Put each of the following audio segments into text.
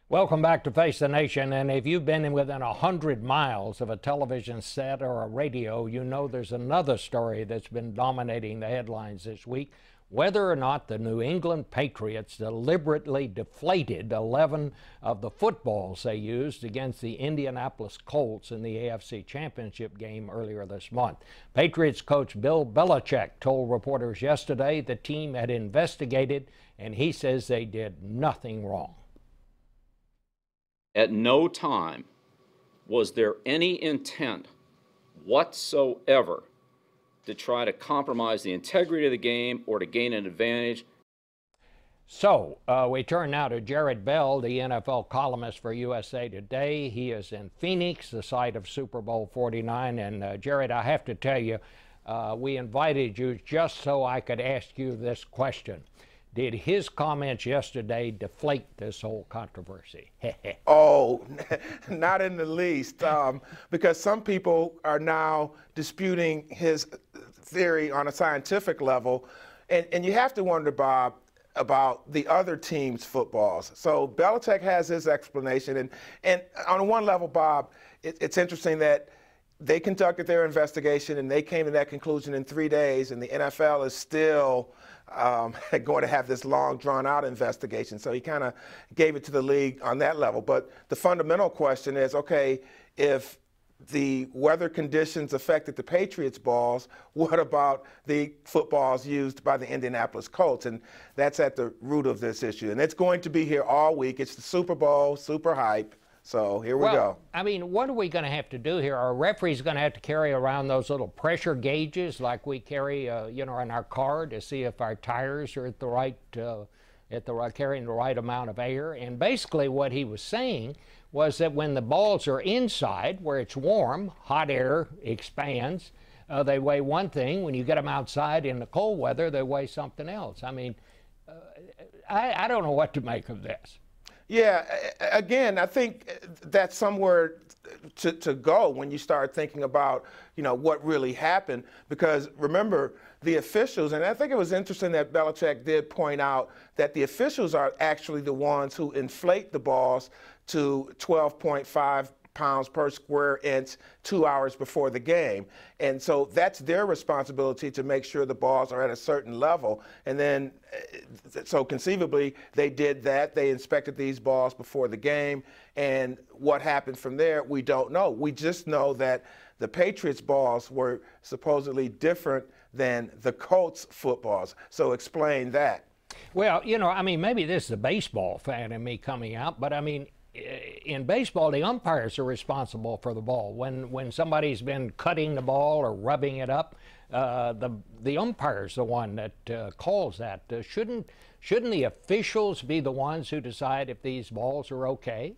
Welcome back to Face the Nation. And if you've been within 100 miles of a television set or a radio, you know there's another story that's been dominating the headlines this week. Whether or not the New England Patriots deliberately deflated 11 of the footballs they used against the Indianapolis Colts in the AFC Championship game earlier this month. Patriots coach Bill Belichick told reporters yesterday the team had investigated, and he says they did nothing wrong. At no time was there any intent whatsoever to try to compromise the integrity of the game or to gain an advantage. So we turn now to Jarrett Bell, the NFL columnist for USA Today. He is in Phoenix, the site of Super Bowl 49. And Jarrett, I have to tell you, we invited you just so I could ask you this question. Did his comments yesterday deflate this whole controversy? Oh, not in the least, because some people are now disputing his theory on a scientific level. And you have to wonder, Bob, about the other team's footballs. So Belichick has his explanation. And on one level, Bob, it's interesting that they conducted their investigation and they came to that conclusion in 3 days, and the NFL is still going to have this long, drawn-out investigation. So he kind of gave it to the league on that level. But the fundamental question is, okay, if the weather conditions affected the Patriots' balls, what about the footballs used by the Indianapolis Colts? And that's at the root of this issue. And it's going to be here all week. It's the Super Bowl, super hype. So here we go. I mean, what are we going to have to do here? Are referees going to have to carry around those little pressure gauges like we carry, in our car to see if our tires are at the right, carrying the right amount of air? And basically what he was saying was that when the balls are inside, where it's warm, hot air expands, they weigh one thing. When you get them outside in the cold weather, they weigh something else. I mean, I don't know what to make of this. Yeah, again, I think that's somewhere to go when you start thinking about, what really happened. Because remember, the officials, and I think it was interesting that Belichick did point out that the officials are actually the ones who inflate the balls to 12.5 pounds per square inch 2 hours before the game. And so that's their responsibility to make sure the balls are at a certain level. And then, so conceivably, they did that. They inspected these balls before the game. And what happened from there, we don't know. We just know that the Patriots' balls were supposedly different than the Colts' footballs. So explain that. Well, maybe this is the baseball fan in me coming out, but in baseball, the umpires are responsible for the ball. When somebody's been cutting the ball or rubbing it up, the umpire's the one that calls that. Shouldn't the officials be the ones who decide if these balls are okay?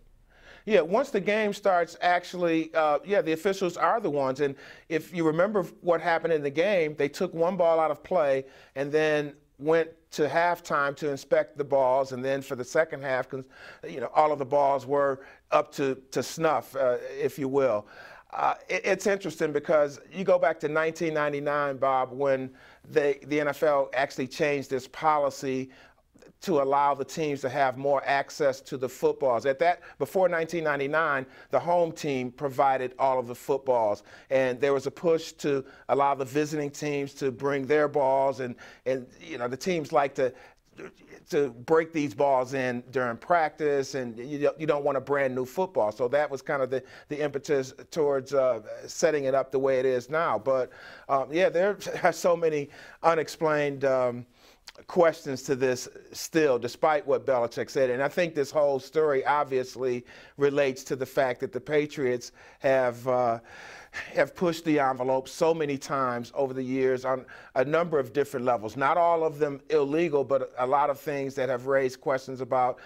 Yeah, once the game starts, actually, the officials are the ones. And if you remember what happened in the game, they took one ball out of play and then went to halftime to inspect the balls, and then for the second half, all of the balls were up to snuff, if you will. It's interesting because you go back to 1999, Bob, when the NFL actually changed this policy to allow the teams to have more access to the footballs. Before 1999, the home team provided all of the footballs, and there was a push to allow the visiting teams to bring their balls, and the teams like to break these balls in during practice, and you don't want a brand new football. So that was kind of the impetus towards setting it up the way it is now. But there are so many unexplained questions to this still, despite what Belichick said. And I think this whole story obviously relates to the fact that the Patriots have pushed the envelope so many times over the years on a number of different levels. Not all of them illegal, but a lot of things that have raised questions about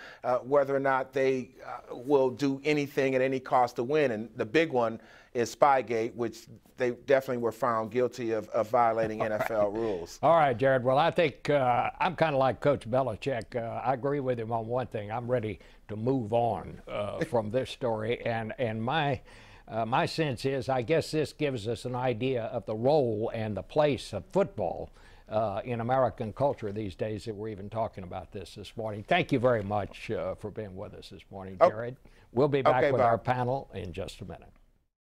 whether or not they will do anything at any cost to win. And the big one is Spygate, which they definitely were found guilty of violating NFL rules. All right, Jared. Well, I think I'm kind of like Coach Belichick. I agree with him on one thing. I'm ready to move on from this story. And my sense is, I guess this gives us an idea of the role and the place of football in American culture these days that we're even talking about this morning. Thank you very much for being with us this morning, Jarrett. We'll be back with our panel in just a minute.